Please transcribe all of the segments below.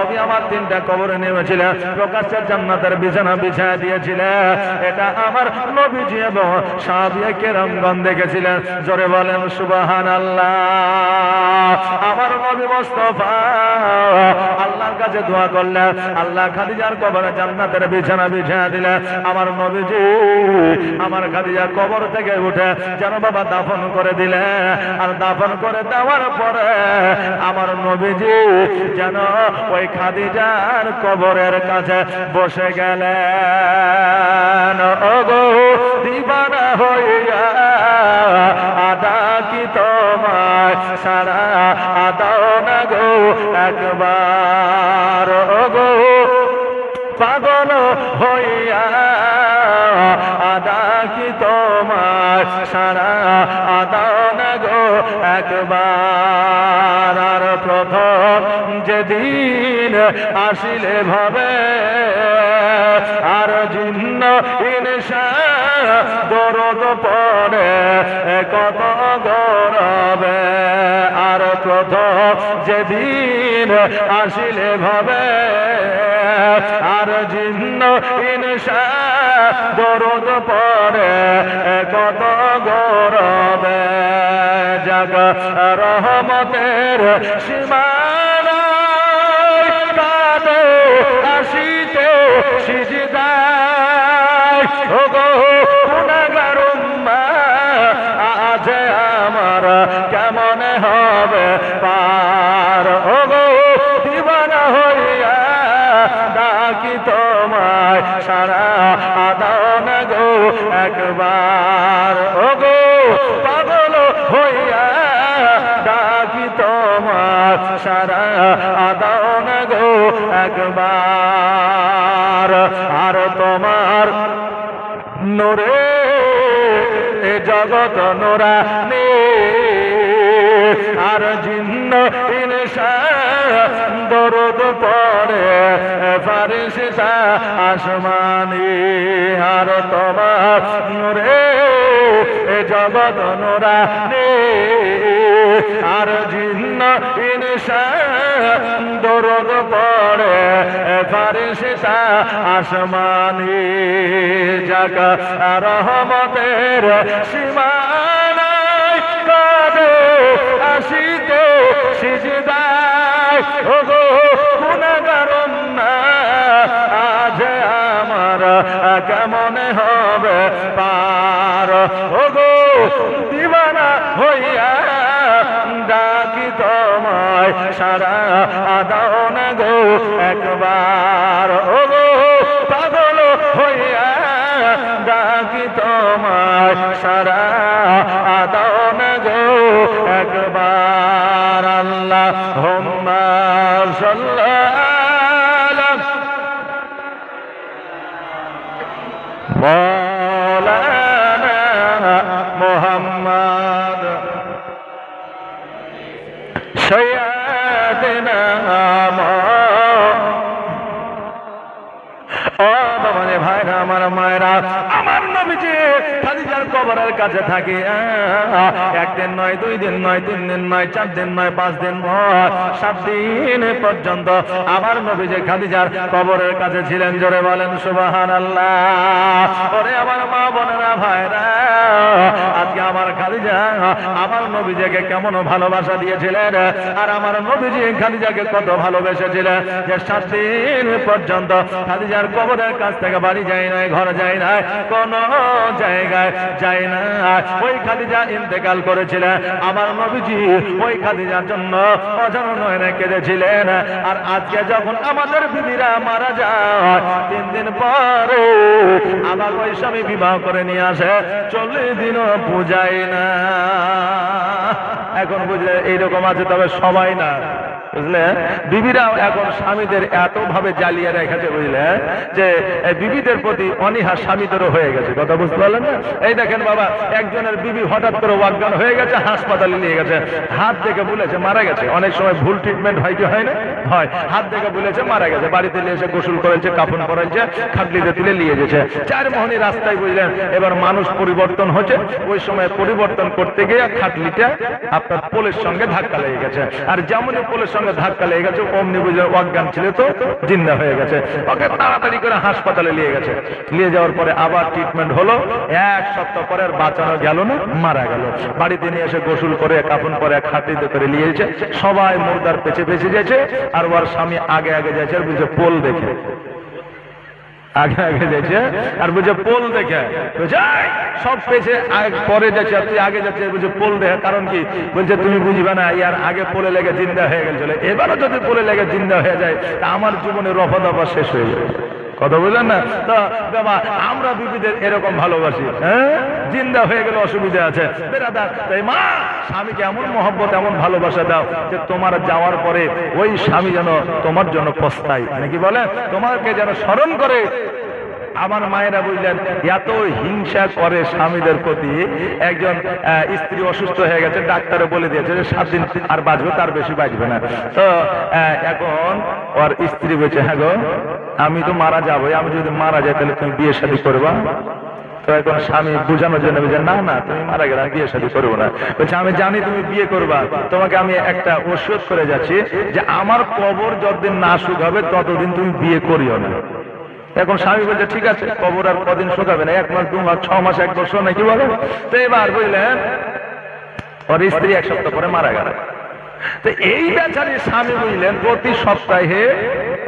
নবী আমার 3টা কবরে নেমেছিলেন, প্রকাশ্যে জান্নাতের বিছানা বিছায় দিয়েছিলেন। এটা আমার নবীজি এবং সাহাবায়ে কেরামগণ দেখেছিলেন। জোরে বলেন সুবহানাল্লাহ। আমার নবী মুস্তাফা আল্লাহর কাছে দোয়া করলেন, আল্লাহ খাদিজার কবরে জান্নাতের বিছানা বিছায় দিলেন। আমার নবীজি আমার খাদিজার কবর থেকে উঠে যেন বাবা দাফন করে দিলেন। আর দাফন করে দেওয়ার পরে আমার নবীজি যেন ওই খাদিজার কবরের কাছে বসে গেলেন। ওগো দিবানা হইয়া আদা কি তোমায় সারা আদাও না গো একবার। ওগো পাগল হইয়া আদা কি তোমায় সারা আদাও না গো একবার। আর প্রথম যেদিন আসিলে ভাবে আর জিন্ন ইনসা দরদ পড়ে কত গৌরবে। আর প্রথম যেদিন আসিলে ভাবে আর জিন্ন ইনসা দরদ পড়ে কত গৌরবে। জাগ রহমতের সীমানা কাঁদে আসিতে সিজদায়। ওগো গুনাহগার উম্মাহ আজ আমার কেমন হবে পার। ওগো দিবানা হইয়া ডাকি তোমায় সারা আদাও না গো একবার। ওগো পাগল হইয়া ডাকি তোমার সারা আদাও না গো একবার। আর তোমার নূরে জগৎ নূরানী আর জিন্ন ইনসা দরদ পড়ে ফারিস্তা আসমানি। আর তোমার নূরে জগৎ নূরানী আর জিন্ন ইনসা দরদ পড়ে ফারিস্তা আসমানি। জাগ রহমতের সীমানায় কাঁদে আসিতে সিজদায়। ওগো গুনাহগার উম্মাহ আজ আমার কেমন হবে পার। ওগো দিবানা হইয়া ডাকি তোমায় সারা আদাও না গো একবার। ওগো পাগল হইয়া ডাকি তোমায় সারা আদাও না গো একবার। আল্লাহুম্মা সাল্লি আলা মাওলানা মুহাম্মদ সাইয়্যিদিনা ভাইরা আমার মায়েরা আমার নবীজি খাদিজার কবরের কাছে থাকে। একদিন নয়, 2 দিন নয়, 3 দিন নয়, 4 দিন নয়, 5 দিন নয়, 7 দিন পর্যন্ত আমার নবীজি খাদিজার কবরের কাছে ছিলেন। জোরে বলেন সুবহানাল্লাহ। ওরে আমার মা বোনেরা ভাইরা, আজকে আমার খাদিজা আমার নবীজিকে কেমন ভালোবাসা দিয়েছিলেন আর আমার নবীজি খাদিজাকে কত ভালোবেসেছিলেন যে 7 দিন পর্যন্ত খাদিজার কবরের কাছ থেকে বাড়ি যায় না, ঘর যায় না, কোন জায়গায় যায় না। ওই খাদিজা ইন্তেকাল করেছিলেন, আমার নবীজি ওই খাদিজার জন্য অজানা নয়নে কেঁদেছিলেন। আর আজকে যখন আমাদের বিবিরা মারা যায় 3 দিন পরে আবার ওই স্বামী বিবাহ করে নিয়ে আসে, 40 দিনও পূজায় না। এখন বুঝলে এইরকম আছে, তবে সবাই না, বুঝলে। বিবিরাও এখন স্বামীদের এত ভাবে জ্বালিয়ে রেখেছে, বুঝলে, যে বিবিদের প্রতি অনীহা স্বামীদেরও হয়ে গেছে। কথা বুঝতে পারলেন না? এই দেখেন বাবা, একজনের বিবি হঠাৎ করে অজ্ঞান হয়ে গেছে, হাসপাতালে নিয়ে গেছে, হাত দেখে বলেছে মারা গেছে। অনেক সময় ভুল ট্রিটমেন্ট হয় কি হয় না? হয়। হাত দেখে বলেছে মারা গেছে, বাড়িতে নিয়ে এসে গোসল করেছে, কাফন করেছে, খাটলিতে তুলে নিয়ে গেছে। 4 মোহনী রাস্তায়, বুঝলেন। এবার মানুষ পরিবর্তন হচ্ছে, ওই সময় পরিবর্তন করতে গিয়ে খাটলিটা আপনার পোলের সঙ্গে ধাক্কা লেগে গেছে। আর যেমনই পোলের সঙ্গে ধাক্কা লেগে গেছে, অমনি বুঝে অজ্ঞান ছিল তো জিন্দা হয়ে গেছে। ওকে তাড়াতাড়ি করে হাসপাতালে নিয়ে গেছে। নিয়ে যাওয়ার পরে আবার ট্রিটমেন্ট হলো। 1 সপ্তাহ পরে আর বাঁচানো গেল না, মারা গেল। বাড়িতে নিয়ে এসে গোসল করে কাফন পরে খাটিতে করে নিয়ে এসেছে। সবাই মুর্দার পেছে পেছে যাচ্ছে, আর ওর স্বামী আগে আগে যাচ্ছে, আর বুঝে পোল দেখে আগে আগে যাচ্ছে, আর বুঝে পোল দেখে সব পেছে পরে যাচ্ছে, আর তুই আগে যাচ্ছে বুঝে পোল দেখে। কারণ কি বলছে, তুমি বুঝবে না, ইয়ার আগে পোলে লেগে জিন্দা হয়ে গেছিল, এবারও যদি পোলে লেগে জিন্দা হয়ে যায় তা আমার জীবনে রফা দফা শেষ হয়ে যাবে। কথা বুঝলেন না? তো বাবা, আমরা বিবিদের এরকম ভালোবাসি, হ্যাঁ, জিন্দা হয়ে গেলে অসুবিধা আছে বেরাদার। তাই মা স্বামীকে এমন মহব্বত, এমন ভালোবাসা দাও যে তোমার যাওয়ার পরে ওই স্বামী যেন তোমার জন্য পস্তায়, নাকি বলে তোমাকে যেন স্মরণ করে। আমার মায়েরা বুঝলেন এত হিংসা করে স্বামীদের প্রতি। একজন স্ত্রী অসুস্থ হয়ে গেছে, ডাক্তারে বলে দিয়েছে যে 7 দিন আর বাঁচবে, তার বেশি বাঁচবে না। তো এখন ওর স্ত্রী বলছে, হ্যাঁ গো, আমি তো মারা যাবো, আমি যদি মারা যাই তাহলে তুমি বিয়ে শাদী করবা? তো এখন স্বামী বুঝানোর জন্য বলছে, না না, তুমি মারা গেলে বিয়ে শাদী করবো না। বলছে, আমি জানি তুমি বিয়ে করবা, তোমাকে আমি একটা ওষুধ করে যাচ্ছি যে আমার কবর যতদিন না শুকাবে ততদিন তুমি বিয়ে করিও না। এখন স্বামী বলছে, ঠিক আছে, কবর আর কদিন শুকাবে না, 1 মাস 2 মাস 6 মাস 1 বছর নাকি বলে। তো এবার বুঝলেন ওর স্ত্রী 1 সপ্তাহ পরে মারা গেল। তো এই বেচারি স্বামী বুঝলেন প্রতি সপ্তাহে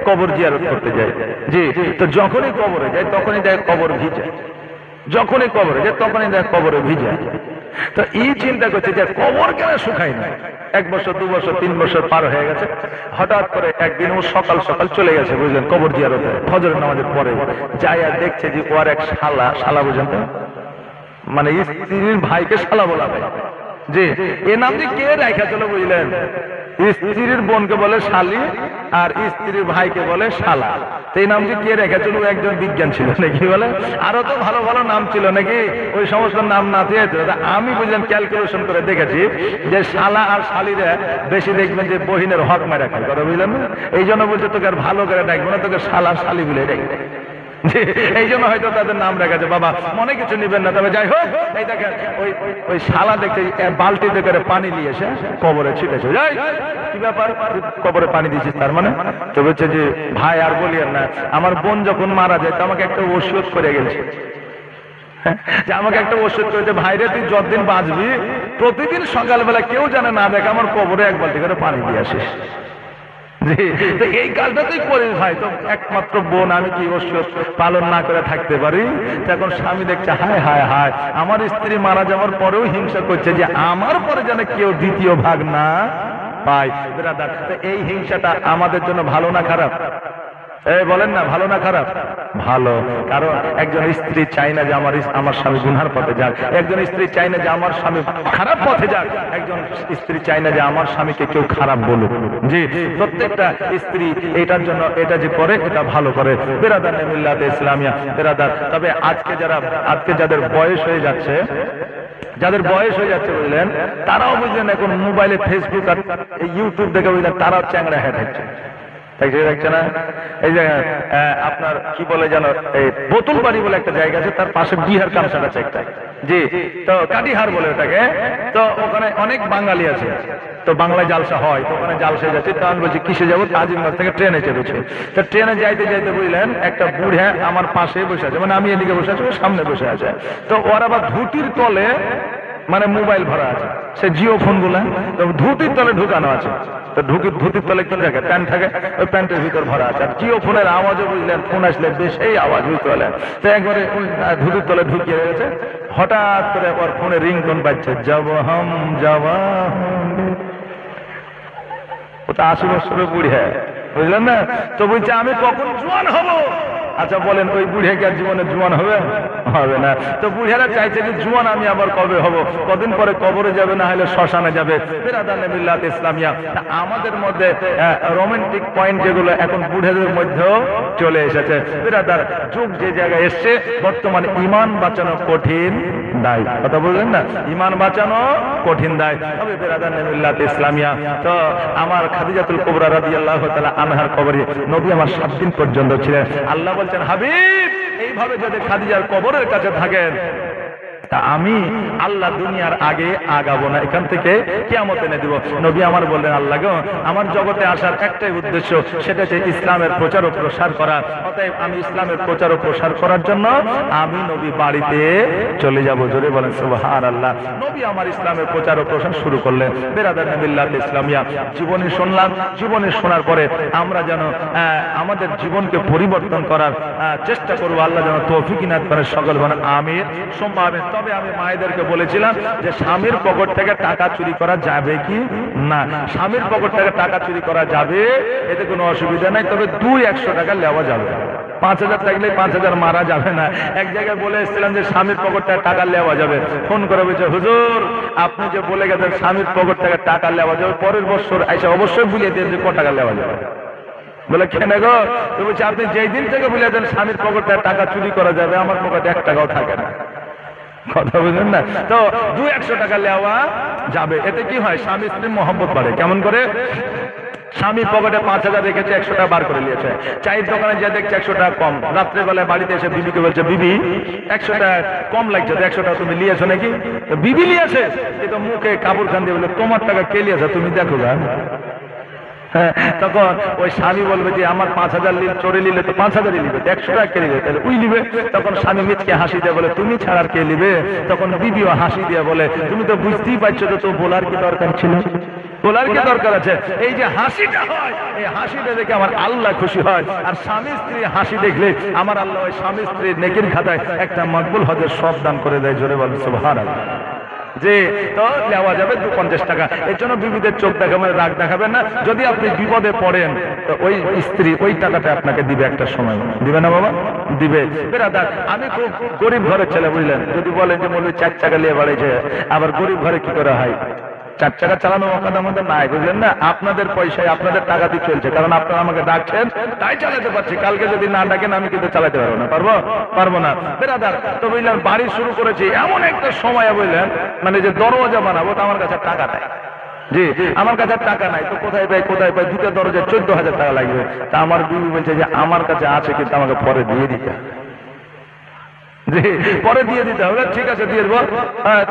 কবর জিয়ারত করতে যায়। জি, তো যখনই কবরে যায় তখনই দেয় কবর ভিজে, যখনই কবরে যায় তখনই দেয় কবরে ভিজে। তো এই চিন্তা করছে যে কবর কেন শুকায় না। 1 বছর 2 বছর 3 বছর পার হয়ে গেছে। হঠাৎ করে একদিন ও সকাল সকাল চলে গেছে বুঝলেন কবর জিয়ারতে, ফজরের নামাজের পরে যাই আর দেখছে যে ওর এক শালা বুঝলেন তো, মানে স্ত্রীর ভাইকে শালা বলা হয়। জি, এ নাম যে কে রাখা চলো বুঝলেন, স্ত্রীর বোনকে বলে শালি আর স্ত্রীর ভাইকে বলে শালা। এই নাম যে কে রেখেছিল, একজন বিজ্ঞান ছিল নাকি বলে, আরো তো ভালো ভালো নাম ছিল নাকি, ওই সমস্ত নাম না দিয়ে। আমি বুঝলাম ক্যালকুলেশন করে দেখেছি যে শালা আর শালিরা বেশি দেখবেন যে বহিনের হক মারা খায়, কথা বুঝলেন না? এই জন্য বলছে তোকে আর ভালো করে ডাকবো না, তোকে শালা শালি বলে ডাকবে। এই জন্য হয়তো তাদের নাম রেখেছে। বাবা মনে কিছু নিবেন না, তবে যাই হোক, এই দেখেন ওই শালা দেখতে বালতিতে করে পানি নিয়ে এসে কবরে ছিটেছে। যাই কি ব্যাপার, কবরে পানি দিয়েছিস তার মানে? তো বলছে যে ভাই আর বলিয়েন না, আমার বোন যখন মারা যায় তো আমাকে একটা ওষুধ করে গেছে, যে আমাকে একটা ওষুধ করেছে, ভাইরে তুই যতদিন বাঁচবি প্রতিদিন সকালবেলা কেউ জানে না দেখে আমার কবরে 1 বালতি করে পানি দিয়ে আসিস। তো এই কাজটা তুই করিস ভাই, তো একমাত্র বোন, আমি কি ওষুধ পালন না করে থাকতে পারি? তখন স্বামী দেখছে, হায় হায় হায়, আমার স্ত্রী মারা যাওয়ার পরেও হিংসা করছে যে আমার পরে যেন কেউ দ্বিতীয় ভাগ না পায়। ব্রাদার, তো এই হিংসাটা আমাদের জন্য ভালো না খারাপ? এই বলেন না, ভালো না খারাপ? ভালো। কারণ একজন স্ত্রী চাই না যে আমার স্বামী গুনহার পথে যাক, একজন স্ত্রী চাই না যে আমার স্বামী খারাপ পথে যাক, একজন স্ত্রী চাই না যে আমার স্বামীকে কেউ খারাপ বলুক। জি, প্রত্যেকটা স্ত্রী এটার জন্য এটা যে করে এটা ভালো করে। বেরাদার মিল্লাতে ইসলামিয়া বেরাদার, তবে আজকে যাদের বয়স হয়ে যাচ্ছে, বুঝলেন, তারাও বুঝলেন এখন মোবাইলে ফেসবুক আর ইউটিউব দেখে বুঝলেন তারাও চ্যাংড়া হেঁটে হচ্ছে, দেখছে না? এই যে আপনার কি বলে যেন, এই বোতলবাড়ি বলে একটা জায়গা আছে, তার পাশে বিহার কামসার আছে একটা, জি, তো কাটিহার বলে ওটাকে। তো ওখানে অনেক বাঙালি আছে, তো বাংলায় জালসা হয়, তো ওখানে জালসায় যাচ্ছে। তো আমি বলছি কিসে যাবো? আজিমগঞ্জ থেকে ট্রেনে চেপেছে। তো ট্রেনে যাইতে যাইতে বুঝলেন একটা বুড়া আমার পাশে বসে আছে, মানে আমি এদিকে বসে আছি, সামনে বসে আছে। তো ওর আবার ধুতির তলে মানে মোবাইল ভরা আছে, সে জিও ফোন গুলা ধুতির তলে ঢুকানো আছে। তো ধুতির তলে কি থাকে? প্যান্ট থাকে, ওই প্যান্টের ভিতর ভরা আছে। আর জিও ফোনের আওয়াজও বুঝলেন, ফোন আসলে বেশি আওয়াজ বুঝতে পারলেন। তো একবারে ধুতির তলে ঢুকিয়ে গেছে। হঠাৎ করে ওর ফোনে রিংটোন বাজছে, যাব হাম যাওয়া, ওটা 80 বছরের বুড়িয়া, বুঝলেন না? তো বলছে আমি কখন জোয়ান হব? আচ্ছা বলেন, ওই বুড়িয়া কি আর জীবনে জোয়ান হবে? হবে না। তো বুড়িয়ারা চাইছে যে জোয়ান আমি আবার কবে হব? কদিন পরে কবরে যাবে, না হলে শ্মশানে যাবে। বেরাদার মিল্লাত ইসলামিয়া, আমাদের মধ্যে রোমান্টিক পয়েন্ট যেগুলো এখন বুড়িয়াদের মধ্যেও চলে এসেছে। বেরাদার, যুগ যে জায়গায় এসছে, বর্তমানে ঈমান বাঁচানো কঠিন দায়, কথা বললেন না? ঈমান বাঁচানো কঠিন দায়। তবে বেরাদার মিল্লাত ইসলামিয়া, তো আমার খাদিজাতুল কুবরা রাদিয়াল্লাহু তাআলা আনহার কবরে নবী আমার 7 দিন পর্যন্ত ছিলেন। আল্লাহ বলছেন, হাবিব এইভাবে যদি খাদিজার কবরের কাছে থাকেন তা আমি আল্লাহ দুনিয়ার আগে আগাবো না, এখান থেকে কিয়ামত এনে দিব। নবী আমার বললেন, আল্লাহ গো, আমার জগতে আসার একটাই উদ্দেশ্য, সেটা হচ্ছে ইসলামের প্রচার ও প্রসার করা। অতএব আমি ইসলামের প্রচার ও প্রসার করার জন্য আমি নবী বাড়িতে চলে যাব। জোরে বলেন সুবহানাল্লাহ। নবী আমার ইসলামের প্রচার ও প্রসার শুরু করলেন। বেরাদার মিল্লাত ইসলামিয়া জীবনী শুনলাম। জীবনী শোনার পরে আমরা যেন আমাদের জীবনকে পরিবর্তন করার চেষ্টা করবো। আল্লাহ যেন তৌফিক ইনায়াত করেন। সকল বলেন আমিন সুম্মা আমিন। তবে আমি মায়েদেরকে বলেছিলাম যে স্বামীর পকেট থেকে টাকা চুরি করা যাবে কি না। স্বামীর পকেট থেকে টাকা চুরি করা যাবে, এতে কোনো অসুবিধা নাই। তবে 200 টাকা নেওয়া যাবে। 5000 থাকলে 5000 মারা যাবে না। এক জায়গায় বলে এসেছিলাম যে স্বামীর পকেট থেকে টাকা নেওয়া যাবে। ফোন করে বলছে, হুজুর আপনি যে বলে গেছেন স্বামীর পকেট থেকে টাকা নেওয়া যাবে, পরের বছর এসে অবশ্যই বুঝিয়ে দেন যে কত টাকা নেওয়া যাবে। বলে কেন গো? তো বলছে, আপনি যেই দিন থেকে বলে দেন স্বামীর পকেট থেকে টাকা চুরি করা যাবে, আমার পকেটে 1 টাকাও থাকে না। কথা বুঝলেন না? তো 200 টাকা নেওয়া যাবে। এতে কি হয়? স্বামী স্ত্রীর মহব্বত বাড়ে। কেমন করে? স্বামী পকেটে 5000 রেখেছে, 100 টাকা বার করে নিয়েছে। চায়ের দোকানে যা দেখছে 100 টাকা কম। রাত্রেবেলায় বাড়িতে এসে বিবিকে বলছে, বিবি 100 টাকা কম লাগছে, তো 100 টাকা তুমি নিয়েছো নাকি? তো বিবি নিয়েছে, কিন্তু মুখে কাপড় খান দিয়ে বলে, তোমার টাকা কে নিয়েছে তুমি দেখো গা। হ্যাঁ, তখন ওই স্বামী বলবে যে আমার 5000 চোরে নিলে তো 5000ই নিবে, 100 টাকা কে নিবে? তাহলে উই নিবে। তখন স্বামী মিথকে হাসি দিয়ে বলে, তুমি ছাড়ার কে নিবে? তখন বিবিও হাসি দিয়ে বলে, তুমি তো বুঝতেই পারছো তো বলার কি দরকার ছিল? বলার কি দরকার আছে? এই যে হাসিটা হয়, এই হাসিটা দেখে আমার আল্লাহ খুশি হয়। আর স্বামী স্ত্রী হাসি দেখলে আমার আল্লাহ ওই স্বামী স্ত্রীর নেকির খাতায় একটা মকবুল হজের সব দান করে দেয়। জোরে বলেন সুবহানাল্লাহ। যে তো নেওয়া যাবে 250 টাকা। এর জন্য বিবিদের চোখ দেখাবেন, রাগ দেখাবেন না। যদি আপনি বিপদে পড়েন তো ওই স্ত্রী ওই টাকাটা আপনাকে দিবে, একটা সময় দিবে না বাবা? দিবে। বেরাদার, আমি খুব গরিব ঘরের ছেলে, বুঝলেন? যদি বলেন যে মৌলভী 4 টাকা নিয়ে বাড়িছে, আবার গরিব ঘরে কি করে হয়? 4 টাকা চালানো অকাদ আমাদের নাই, বুঝলেন না? আপনাদের পয়সায় আপনাদের টাকা দিয়ে চলছে, কারণ আপনারা আমাকে ডাকছেন তাই চালাতে পারছি। কালকে যদি না ডাকেন আমি কিন্তু চালাতে পারবো না। পারবো না। বেরাদার, তো বুঝলেন বাড়ি শুরু করেছি, এমন একটা সময় বুঝলেন মানে যে দরওয়াজা বানাবো, তো আমার কাছে টাকা নাই। জি, আমার কাছে টাকা নাই, তো কোথায় পাই? 2টা দরজা 14,000 টাকা লাগবে। তা আমার বিবি বলছে যে আমার কাছে আছে, কিন্তু আমাকে পরে দিয়ে দিতে, পরে দিয়ে দিতে হবে। ঠিক আছে, দিয়ে দেবো।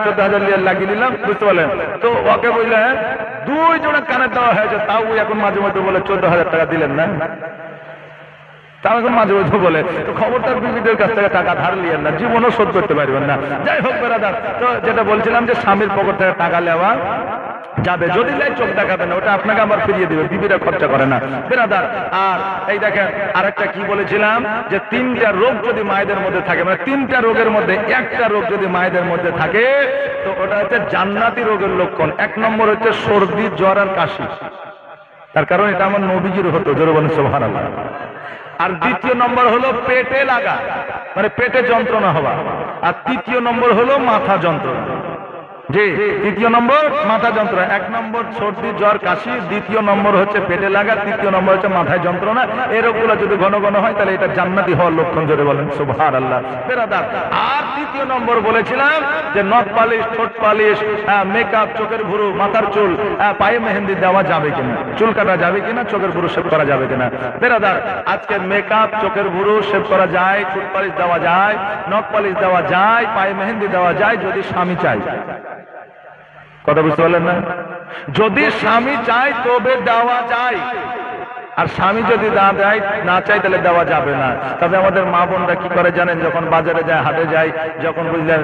14,000 লাগিয়ে নিলাম, বুঝতে পারলেন? তো ওকে বুঝলেন 2 জনের কানের দেওয়া হয়েছে, তাও এখন মাঝে মধ্যে বলে 14,000 টাকা দিলেন না। তাও এখন মাঝে মধ্যে বলে, তো খবরদার বিবিদের কাছ থেকে টাকা ধার নিয়েন না, জীবনও শোধ করতে পারবেন না। যাই হোক বেরাদার, তো যেটা বলছিলাম যে স্বামীর পকেট থেকে টাকা নেওয়া যাবে, যদি লাই চোখ দেখাবে না, ওটা আপনাকে আবার ফিরিয়ে দিবে, বিবিরা খরচা করে না বেরাদার। আর এই দেখেন আরেকটা কি বলেছিলাম, যে 3টা রোগ যদি মায়েদের মধ্যে থাকে, মানে 3টা রোগের মধ্যে একটা রোগ যদি মায়েদের মধ্যে থাকে, তো ওটা হচ্ছে জান্নাতি রোগের লক্ষণ। 1 নম্বর হচ্ছে সর্দি, জ্বর আর কাশি। তার কারণ এটা আমার নবীজির হতো। জোরে বলেন সুবহানাল্লাহ। আর 2য় নম্বর হলো পেটে লাগা, মানে পেটে যন্ত্রণা হওয়া। আর 3য় নম্বর হলো মাথা যন্ত্রণা। জি, 3য় নম্বর মাথা যন্ত্রণা। 1 নম্বর সর্দি, জ্বর, কাশি, 2য় নম্বর হচ্ছে পেটে লাগা, 3য় নম্বর হচ্ছে মাথায় যন্ত্রণা। এই রোগগুলো যদি ঘন ঘন হয় তাহলে এটা জান্নাতি হওয়ার লক্ষণ। জোরে বলেন সুবহানাল্লাহ বেরাদার। আর 3য় নম্বর বলেছিলাম যে নখ পালিশ, ঠোঁট পালিশ, মেকআপ, চোখের ভুরু, মাথার চুল, পায়ে মেহেন্দি দেওয়া যাবে কিনা, চুল কাটা যাবে কিনা, চোখের ভুরু শেভ করা যাবে কিনা। বেরাদার, আজকে মেকআপ, চোখের ভুরু শেভ করা যায়, ঠোঁট পালিশ দেওয়া যায়, নখ পালিশ দেওয়া যায়, পায়ে মেহেন্দি দেওয়া যায় যদি স্বামী চায়। কথা বুঝতে পারলেন না? যদি স্বামী চায় তবে দেওয়া যায়, আর স্বামী যদি না চায় তাহলে দেওয়া যাবে না। তবে আমাদের মা বোনরা কি করে জানেন? যখন বাজারে যায়, হাটে যায়, যখন বুঝলেন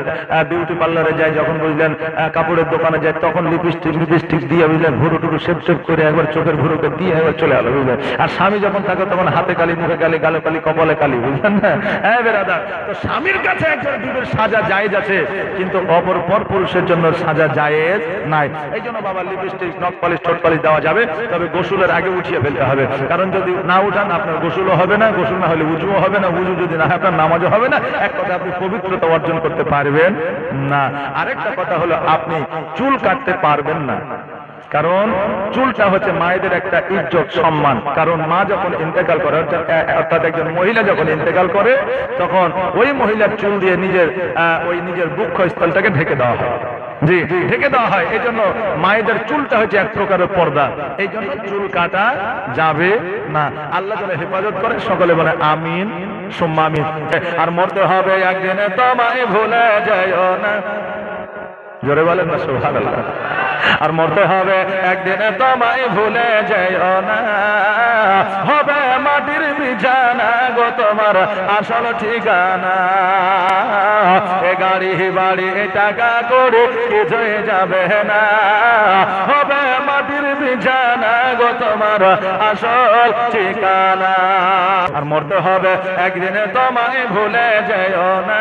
বিউটি পার্লারে যায়, যখন বুঝলেন কাপড়ের দোকানে যায়, তখন লিপস্টিক দিয়ে বুঝলেন ভুরু টুরু শেপ করে একবার চোখের ভুরুকে দিয়ে একবার চলে গেল, বুঝলেন? আর স্বামী যখন থাকে তখন হাতে কালি, মুখে কালি, গালে কালি, কপালে কালি, বুঝলেন না? হ্যাঁ বেরাদার, তো স্বামীর কাছে একজন বিবির সাজা জায়েজ আছে, কিন্তু অপর পর পুরুষের জন্য সাজা জায়েজ নাই। এই জন্য বাবা লিপস্টিক, নখ পালিশ, ঠোঁট পালিশ দেওয়া যাবে, তবে গোসলের আগে উঠিয়ে ফেলতে হবে। কারণ যদি না উঠান আপনার গোসলও হবে না, গোসল না হলে উজুও হবে না, উজু যদি না হয় আপনার নামাজও হবে না। এক কথা, আপনি পবিত্রতা অর্জন করতে পারবেন না। আরেকটা কথা হলো আপনি চুল কাটতে পারবেন না, কারণ চুলটা হচ্ছে মায়েদের একটা ইজ্জত, সম্মান। কারণ মা যখন ইন্তেকাল করে, অর্থাৎ একজন মহিলা যখন ইন্তেকাল করে, তখন ওই মহিলার চুল দিয়ে নিজের বক্ষস্থলটাকে ঢেকে দেওয়া হয়। জি ঢেকে দেওয়া হয়। এই জন্য মায়েদের চুলটা হচ্ছে এক প্রকারের পর্দা, এই জন্য চুল কাটা যাবে না। আল্লাহ যেন হেফাজত করে, সকলে বলে আমিন সুম্মা আমিন। আর মরতে হবে একদিন তোমায় ভুলে যাইও না, জোরে বলেন না সুবহানাল্লাহ। আর মরতে হবে একদিন তোমায় ভুলে যাইও না, হবে মাটির বিছানা গো তোমার আসল ঠিকানা। এ গাড়ি বাড়ি টাকা করে কিছুই যাবে না, হবে মাটির বিছানা গো তোমার আসল ঠিকানা। আর মরতে হবে একদিন তোমায় ভুলে যাইও না,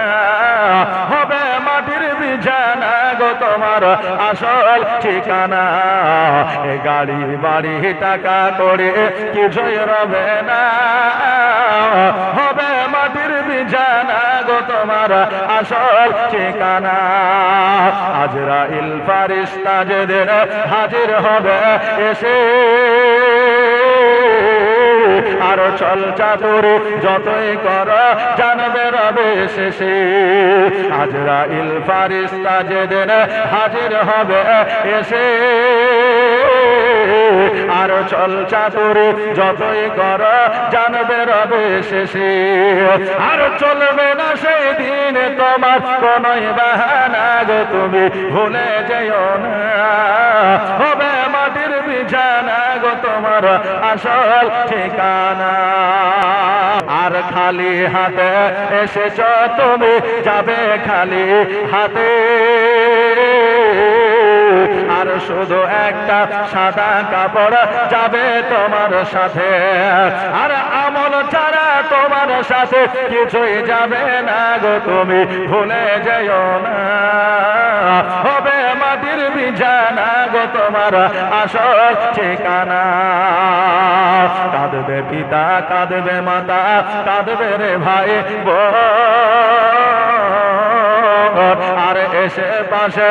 হবে মাটির বিছানা গো তোমার আসল ঠিকানা। এ গাড়ি বাড়ি টাকা করে কিছুই রবে না, হবে মাটির বিছানা গো তোমার আসল ঠিকানা। আজরাইল ফারিস্তা যেদিন হাজির হবে এসে, আর চল চাতুর যতই কর জানবে রবে শেষে। আজরাইল ফারিস্তা যেদিন হাজির হবে এসে, আর চল চাতুর যতই কর জানবে রবে শেষে। আর চলবে না সেই দিন তোমার কোনই বাহানা গো, তুমি ভুলে যেও না, হবে মাটির বিছানা গো তোমার আসল ঠিকানা। আর খালি হাতে এসেছ তুমি, যাবে খালি হাতে, আর শুধু একটা সাদা কাপড় যাবে তোমার সাথে। আর আমল ছাড়া তোমার সাথে কিছুই যাবে না গো, তুমি ভুলে যেও না, হবে মাটির বিছানা গো তোমার আসল ঠিকানা। কাঁদবে পিতা, কাঁদবে মাতা, কাঁদবে রে ভাই বোন, আর এসে পাশে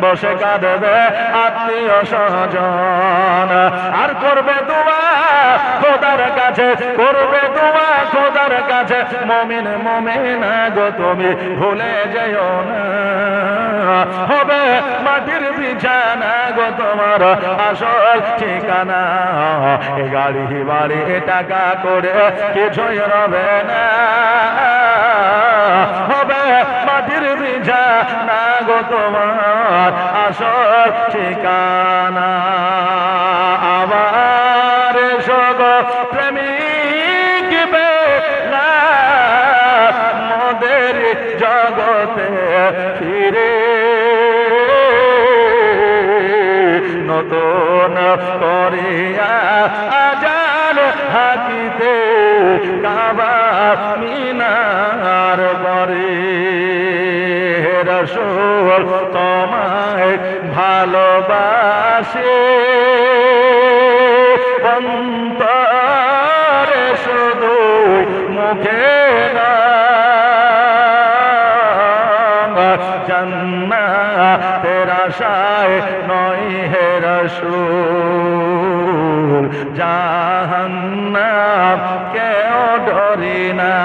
বসে কাঁদবে আত্মীয় স্বজন। আর করবে দোয়া খোদার কাছে, করবে দোয়া খোদার কাছে, মুমিন মুমিনা গো তুমি ভুলে যেও না, হবে মাটির বিছানা গো তোমার আসল ঠিকানা। এ গাড়ি বাড়ি টাকা করে কিছুই রবে না, হবে মাটির বিছানা গো তোমার আসল ঠিকানা। আবার সগ প্রেমিক বেলা মোদের জগতে ফিরে, নতুন করিয়া আজান হাকিতে কাবা মিনার পরে। রাসূল তোমায় ভালোবাসে, অন্তরে শুধু মুখে না, জান্নাতের আশায় নয় হে রাসূল, জাহান্নাম কেউ ডরি না।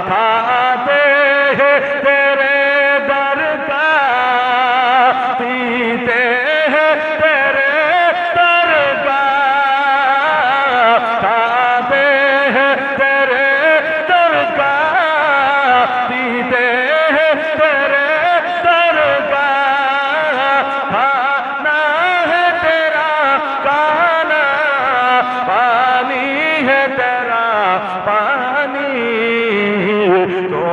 খাতে তেরে দর কা, পীতে তেরে দর কা, খাতে তেরে দর কা, পীতে तेरे दर का, खाना है तेरा, खाना पानी है तेरा पानी, तो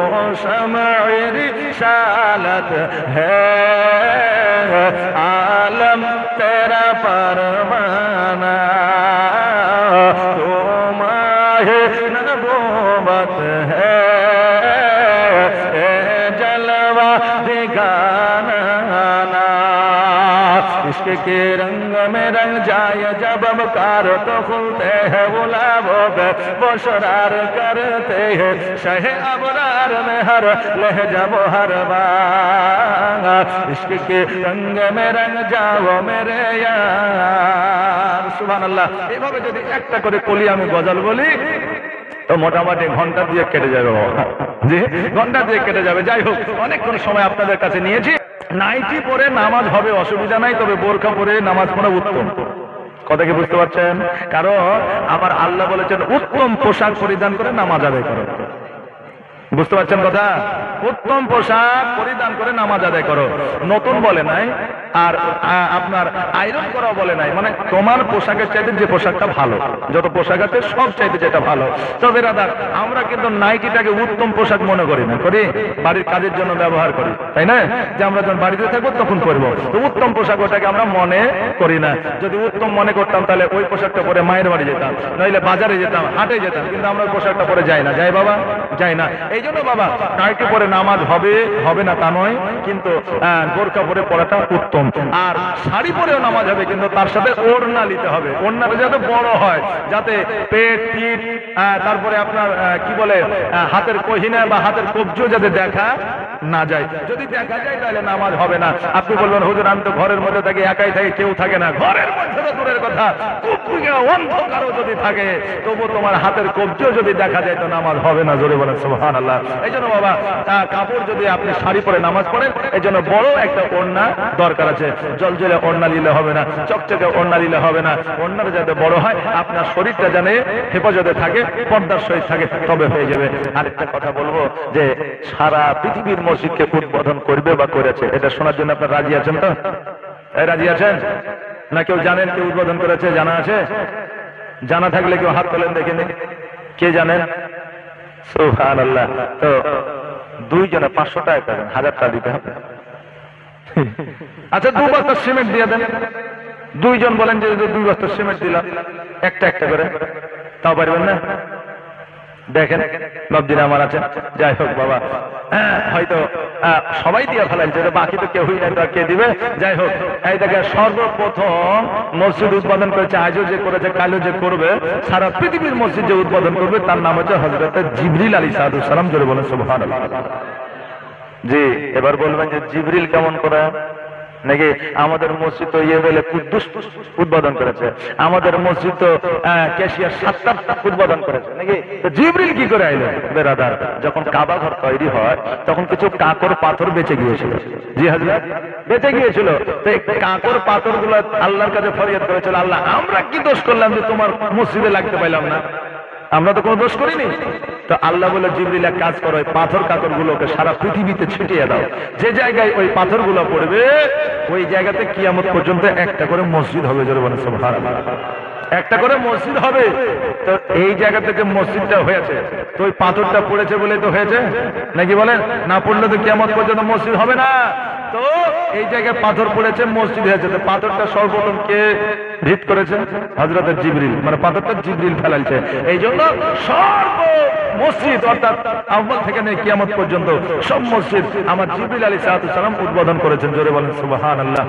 शम्ए रिसालत है, आलम तेरा परवाना, तो माहे नबूवत है, इश्क के रंग में रंग जाए जब अबकार तो खुलते हैं गुलाबों पे, वो शरार करते हैं शहे अबरार में हर लहजा वो हर बार। इश्क के रंग में रंग जाओ मेरे यार। सुबहानाल्लाह। এভাবে যদি একটা করে কলি আমি গজল বলি তো মোটামুটি ঘন্টা দিয়ে কেটে যাবে, জি ঘন্টা দিয়ে কেটে যাবে। যাই হোক, অনেকক্ষণ সময় আপনাদের কাছে নিয়েছি। নাইটি পরে নামাজ হবে অসুবিধা নাই, তবে বোরকা পরে নামাজ পড়া উত্তম। কথা কি বুঝতে পারছেন? কারণ আমার আল্লাহ বলেছেন উত্তম পোশাক পরিধান করে নামাজ আদায় করো। বুঝতে পারছেন কথা? উত্তম পোশাক পরিধান করে নামাজ আদায় করো। নতুন বলে নাই, আর আপনার আয়রন করা বলে নাই, মানে তোমার পোশাকের চাইতে যে পোশাকটা ভালো, যত পোশাক আছে সব চাইতে যেটা ভালো। তো বেরাদার, আমরা কিন্তু নাইটিটাকে উত্তম পোশাক মনে করি না, করি বাড়ির কাজের জন্য ব্যবহার করি, তাই না? যে আমরা যখন বাড়িতে থাকবো তখন পরবো, তো উত্তম পোশাক ওটাকে আমরা মনে করি না। যদি উত্তম মনে করতাম তাহলে ওই পোশাকটা পরে মায়ের বাড়ি যেতাম, নইলে বাজারে যেতাম, হাটে যেতাম, কিন্তু আমরা পোশাকটা পরে যাই না। যাই বাবা? যাই না। এই জন্য বাবা নাইটি পরে নামাজ হবে হবে না তা নয়, কিন্তু বোরকা পরে পড়াটা উত্তম। আর শাড়ি পরেও নামাজ হবে, কিন্তু তার সাথে ওড়না নিতে হবে। ওড়নাটা যাতে বড় হয়, যাতে পেট পিঠ তারপরে আপনার কি বলে হাতের কহিনা বা হাতের কবজিও যাতে দেখা না যায়। যদি দেখা যায় তাহলে নামাজ হবে না। আপনি বলবেন হুজুর আমি তো ঘরের মধ্যে থাকি, একাই থাকি, কেউ থাকে না। ঘরের মধ্যে তো দূরের কথা, অন্ধকারও যদি থাকে তবু তোমার হাতের কবজিও যদি দেখা যায় তো নামাজ হবে না। জোরে বলেন সুবহানাল্লাহ। এই জন্য বাবা কাপড় যদি আপনি শাড়ি পরে নামাজ পড়েন, এই জন্য বড় একটা ওড়না দরকার আছে। জলজলে ওড়না নিলে হবে না, চকচকে ওড়না নিলে হবে না। ওড়নাটা যাতে বড় হয়, আপনার শরীরটা জানে হেফাজতে থাকে, পর্দার সহিত থাকে, তবে হয়ে যাবে। আরেকটা কথা বলবো, যে সারা পৃথিবীর মসজিদকে উদ্বোধন করবে বা করেছে, এটা শোনার জন্য আপনার রাজি আছেন তো? রাজি আছেন না? কেউ জানেন কে উদ্বোধন করেছে? জানা আছে? জানা থাকলে কেউ হাত তোলেন দেখে নিন। কে জানেন? সুবহানাল্লাহ। তো দুইজনে 500 টাকা করেন, 1000 টাকা দিতে হবে। আচ্ছা 2 বস্তা সিমেন্ট দিয়ে দেন। দুইজন বলেন যে 2 বস্তা সিমেন্ট দিলাম, একটা একটা করে, তাও পারবেন না? দেখেন নবদিন আমার আছে। যাই হোক বাবা, হয়তো সবাই দিয়ে ফেলাইছে, বাকি তো কেউই নাই, কে দিবে? যাই হোক, এই দেখে সর্বপ্রথম মসজিদ উদ্বোধন করেছে, আজও যে করেছে, কালও যে করবে, সারা পৃথিবীর মসজিদ যে উদ্বোধন করবে তার নাম হচ্ছে হযরত জিবরিল আলাইহিস সালাম। জোরে বলেন সুবহানাল্লাহ। জি, এবার বলবেন যে জিবরিল কেমন করে? নাকি আমাদের মসজিদ তো ইয়েবেলে কুদ্দুস উদ্বোধন করেছে, আমাদের মসজিদ তো ক্যাশিয়ার 7টা উদ্বোধন করেছে, নাকি? তো জিবরিল কি করে আইলো? বেরাদার, যখন কাবা ঘর তৈরি হয় তখন কিছু কাঁকর পাথর বেঁচে গিয়েছিল। জি হযরত, বেঁচে গিয়েছিল। তো এই কাঁকর পাথরগুলো আল্লাহর কাছে ফরিয়াদ করেছিল, আল্লাহ আমরা কি দোষ করলাম যে তোমার মসজিদে লাগতে পাইলাম না? আমরা তো কোনো দোষ করিনি। তো আল্লাহ বলে জিবরিল এক কাজ করো, ওই পাথর কাকর গুলোকে সারা পৃথিবীতে ছিটিয়ে দাও। যে জায়গায় ওই পাথরগুলো পড়বে ওই জায়গাতে কিয়ামত পর্যন্ত একটা করে মসজিদ হবে। জোরে বলেন সুবহানাল্লাহ। একটা করে মসজিদ হবে। তো এই জায়গা থেকে মসজিদটা হয়েছে, তো ওই পাথরটা পড়েছে বলে তো হয়েছে, নাকি বলেন? না পড়লে তো কিয়ামত পর্যন্ত মসজিদ হবে না। তো এই জায়গায় পাথর পড়েছে, মসজিদ হয়েছে। তো পাথরটা সর্বপ্রথম কে হিট করেছে? হযরত জিবরিল, মানে পাথরটা জিবরিল ফেলাইছে। এই জন্য সর্ব মসজিদ অর্থাৎ আউয়াল থেকে নিয়ে কিয়ামত পর্যন্ত সব মসজিদ আমার জিবরিল আলাইহিস সালাম উদ্বোধন করেছেন। জোরে বলেন সুবহানাল্লাহ।